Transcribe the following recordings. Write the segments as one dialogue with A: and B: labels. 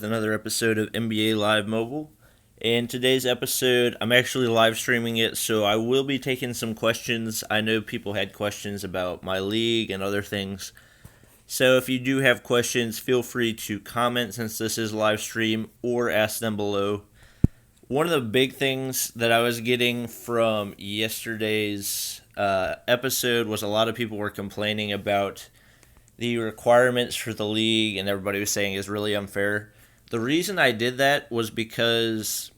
A: Another episode of NBA Live Mobile. In today's episode, I'm actually live streaming it, so I will be taking some questions. I know people had questions about my league and other things. So if you do have questions, feel free to comment since this is live stream or ask them below. One of the big things that I was getting from yesterday's episode was a lot of people were complaining about the requirements for the league, and everybody was saying is really unfair. The reason I did that was because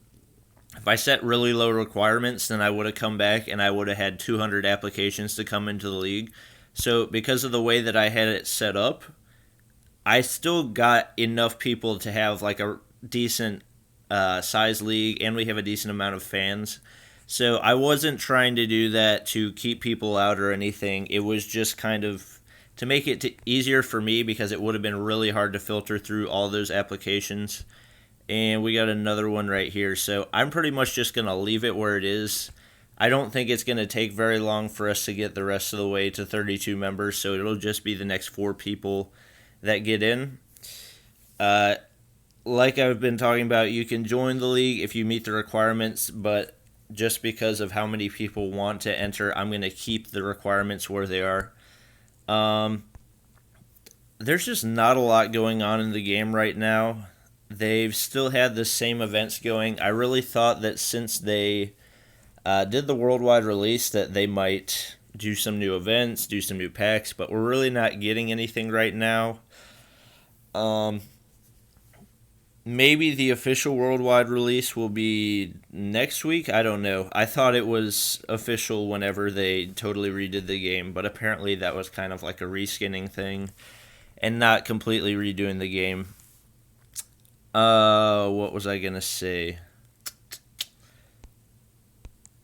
A: if I set really low requirements, then I would have come back and I would have had 200 applications to come into the league. So, because of the way that I had it set up, I still got enough people to have like a decent size league, and we have a decent amount of fans. So, I wasn't trying to do that to keep people out or anything. It was just kind of to make it easier for me because it would have been really hard to filter through all those applications. And we got another one right here. So I'm pretty much just going to leave it where it is. I don't think it's going to take very long for us to get the rest of the way to 32 members. So it'll just be the next 4 people that get in. Like I've been talking about, you can join the league if you meet the requirements, but just because of how many people want to enter, I'm going to keep the requirements where they are. Um, there's just not a lot going on in the game right now. They've still had the same events going. I really thought that since they did the worldwide release that they might do some new events, do some new packs, but we're really not getting anything right now. Um, Maybe the official worldwide release will be next week. I don't know. I thought it was official whenever they totally redid the game, but apparently that was kind of like a reskinning thing and not completely redoing the game. What was I gonna say?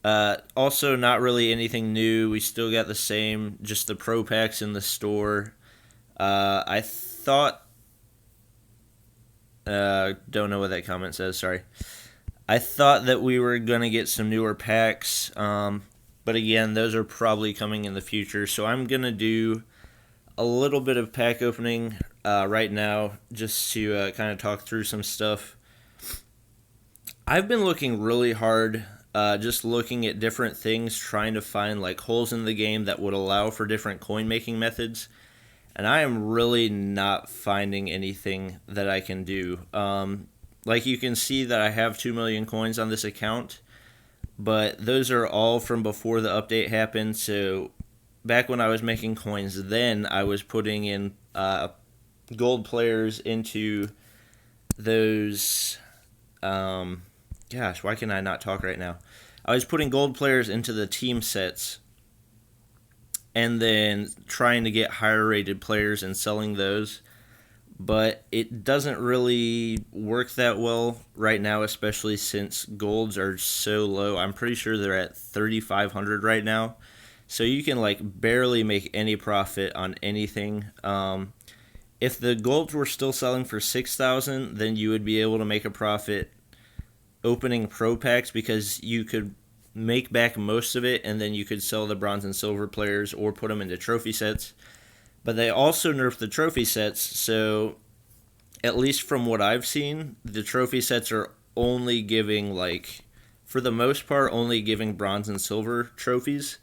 A: Also, not really anything new. We still got the same, just the pro packs in the store. I thought, don't know what that comment says. Sorry. I thought that we were gonna get some newer packs, but again, those are probably coming in the future. So I'm gonna do a little bit of pack opening right now, just to kind of talk through some stuff. I've been looking really hard, just looking at different things, trying to find like holes in the game that would allow for different coin making methods, and I am really not finding anything that I can do. Like you can see that I have 2 million coins on this account, but those are all from before the update happened. So back when I was making coins, then I was putting in gold players into those. Gosh, why can I not talk right now? I was putting gold players into the team sets and then trying to get higher rated players and selling those. But it doesn't really work that well right now, especially since golds are so low. I'm pretty sure they're at 3,500 right now. So you can like barely make any profit on anything. If the golds were still selling for 6,000, then you would be able to make a profit opening pro packs because you could make back most of it and then you could sell the bronze and silver players or put them into trophy sets. But they also nerfed the trophy sets, so at least from what I've seen, the trophy sets are only giving, like, for the most part, only giving bronze and silver trophies.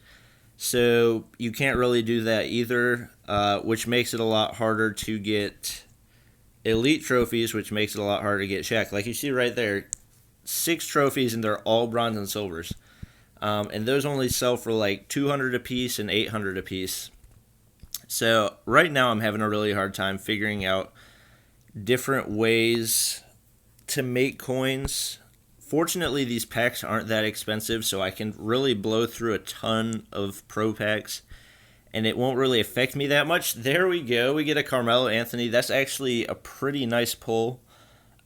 A: So you can't really do that either, which makes it a lot harder to get elite trophies, which makes it a lot harder to get Shaq. Like you see right there, 6 trophies and they're all bronze and silvers. And those only sell for like 200 apiece and 800 apiece. So right now I'm having a really hard time figuring out different ways to make coins. Fortunately, these packs aren't that expensive, so I can really blow through a ton of pro packs, and it won't really affect me that much. There we go. We get a Carmelo Anthony. That's actually a pretty nice pull.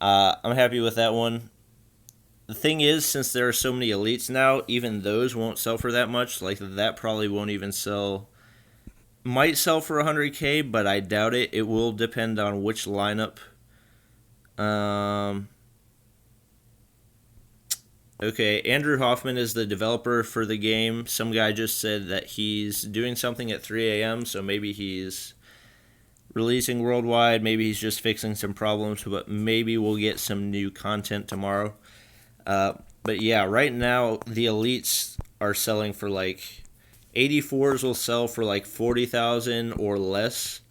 A: I'm happy with that one. The thing is, since there are so many elites now, even those won't sell for that much. Like, that probably won't even sell. Might sell for 100K, but I doubt it. It will depend on which lineup. Um, okay, Andrew Hoffman is the developer for the game. Some guy just said that he's doing something at 3 a.m., so maybe he's releasing worldwide. Maybe he's just fixing some problems, but maybe we'll get some new content tomorrow. But yeah, right now the elites are selling for like 84s will sell for like 40,000 or less,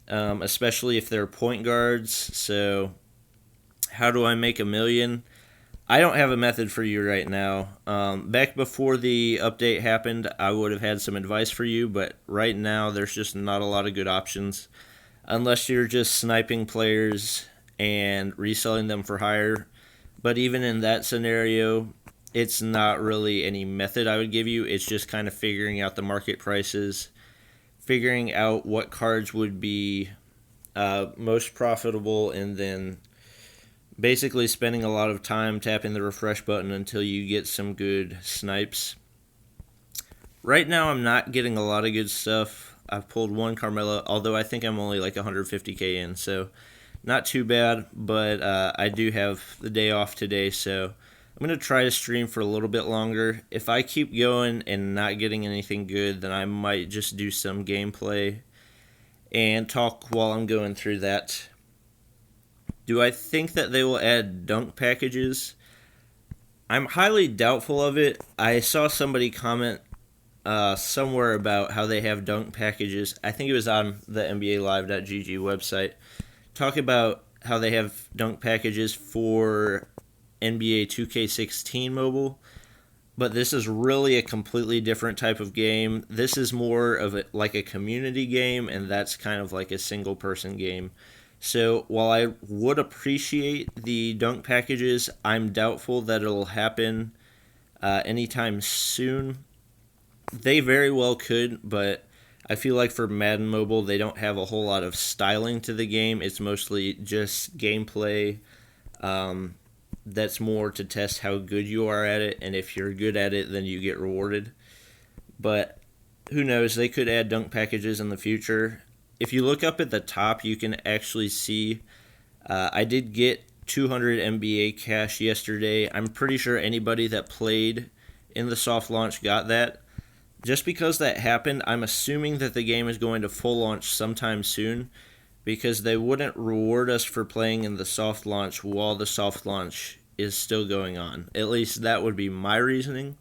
A: especially if they're point guards. So how do I make $1 million? I don't have a method for you right now. Back before the update happened, I would have had some advice for you, but right now there's just not a lot of good options. Unless you're just sniping players and reselling them for higher. But even in that scenario, it's not really any method I would give you. It's just kind of figuring out the market prices, figuring out what cards would be most profitable, and then basically spending a lot of time tapping the refresh button until you get some good snipes. Right now I'm not getting a lot of good stuff. I've pulled one Carmelo, although I think I'm only like 150k in, so not too bad, but I do have the day off today, so I'm going to try to stream for a little bit longer. If I keep going and not getting anything good, then I might just do some gameplay and talk while I'm going through that. Do I think that they will add dunk packages? I'm highly doubtful of it. I saw somebody comment somewhere about how they have dunk packages. I think it was on the NBALive.gg website. Talk about how they have dunk packages for NBA 2K16 mobile. But this is really a completely different type of game. This is more of like a community game, and that's kind of like a single-person game. So while I would appreciate the dunk packages, I'm doubtful that it'll happen anytime soon. They very well could, but I feel like for Madden Mobile, they don't have a whole lot of styling to the game. It's mostly just gameplay. That's more to test how good you are at it, and if you're good at it, then you get rewarded. But who knows, they could add dunk packages in the future. If you look up at the top, you can actually see I did get 200 NBA cash yesterday. I'm pretty sure anybody that played in the soft launch got that. Just because that happened, I'm assuming that the game is going to full launch sometime soon, because they wouldn't reward us for playing in the soft launch while the soft launch is still going on. At least that would be my reasoning.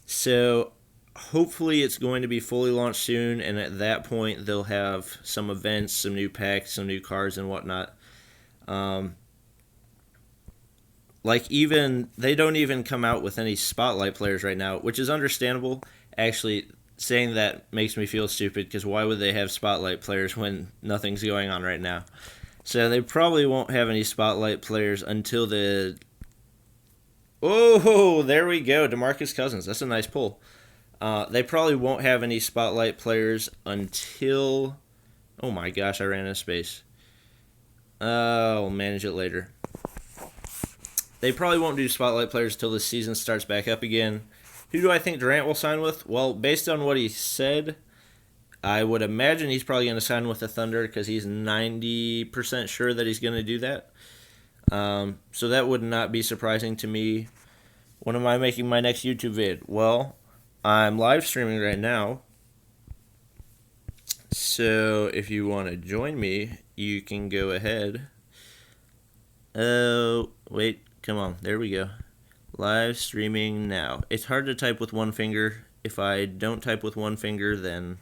A: So hopefully it's going to be fully launched soon, and at that point they'll have some events, some new packs, some new cards and whatnot. They don't even come out with any spotlight players right now, which is understandable. Actually, saying that makes me feel stupid, because why would they have spotlight players when nothing's going on right now? So they probably won't have any spotlight players until the... Oh, there we go, DeMarcus Cousins. That's a nice pull. They probably won't have any spotlight players until... Oh my gosh, I ran out of space. I'll manage it later. They probably won't do spotlight players until the season starts back up again. Who do I think Durant will sign with? Well, based on what he said, I would imagine he's probably going to sign with the Thunder, because he's 90% sure that he's going to do that. So that would not be surprising to me. When am I making my next YouTube vid? Well, I'm live streaming right now. So if you want to join me, you can go ahead. Oh, wait, come on. There we go. Live streaming now. It's hard to type with one finger. If I don't type with one finger, then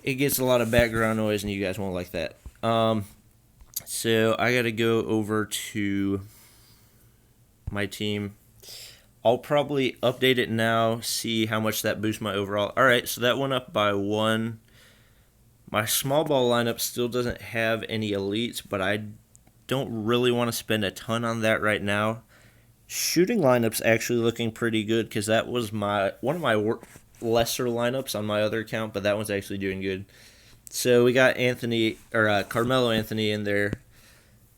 A: it gets a lot of background noise, and you guys won't like that. So I got to go over to my team. I'll probably update it now, see how much that boosts my overall. All right, so that went up by 1. My small ball lineup still doesn't have any elites, but I don't really want to spend a ton on that right now. Shooting lineup's actually looking pretty good, because that was one of my lesser lineups on my other account, but that one's actually doing good. So we got Carmelo Anthony in there.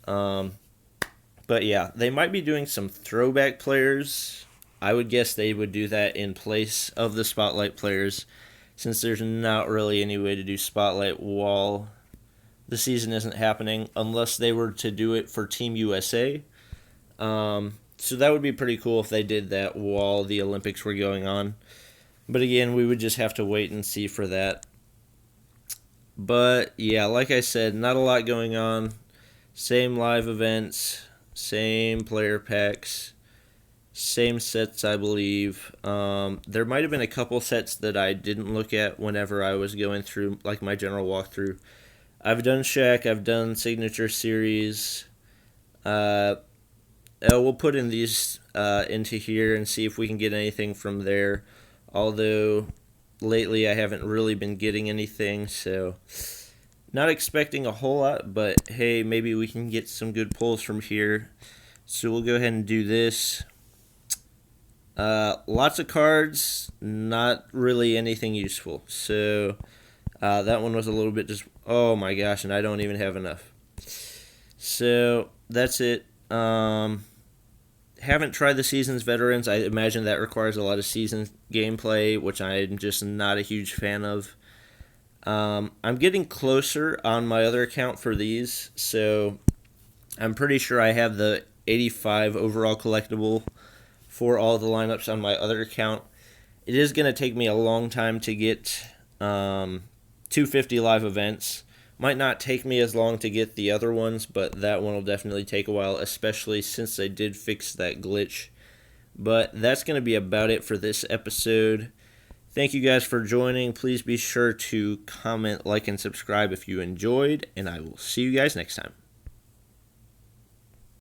A: But yeah, they might be doing some throwback players. I would guess they would do that in place of the spotlight players, since there's not really any way to do spotlight while the season isn't happening, unless they were to do it for Team USA. So that would be pretty cool if they did that while the Olympics were going on. But again, we would just have to wait and see for that. But yeah, like I said, not a lot going on. Same live events, same player packs, same sets, I believe. There might have been a couple sets that I didn't look at whenever I was going through like my general walkthrough. I've done Shaq, I've done Signature Series. Uh, we'll put in these into here and see if we can get anything from there. Although lately I haven't really been getting anything, so not expecting a whole lot, but hey, maybe we can get some good pulls from here. So we'll go ahead and do this. Lots of cards, not really anything useful. So that one was a little bit just, oh my gosh, and I don't even have enough. So that's it. Haven't tried the Seasons Veterans. I imagine that requires a lot of season gameplay, which I'm just not a huge fan of. I'm getting closer on my other account for these, so I'm pretty sure I have the 85 overall collectible for all the lineups on my other account. It is going to take me a long time to get 250 live events. Might not take me as long to get the other ones, but that one will definitely take a while, especially since they did fix that glitch. But that's going to be about it for this episode. Thank you guys for joining. Please be sure to comment, like, and subscribe if you enjoyed, and I will see you guys next time.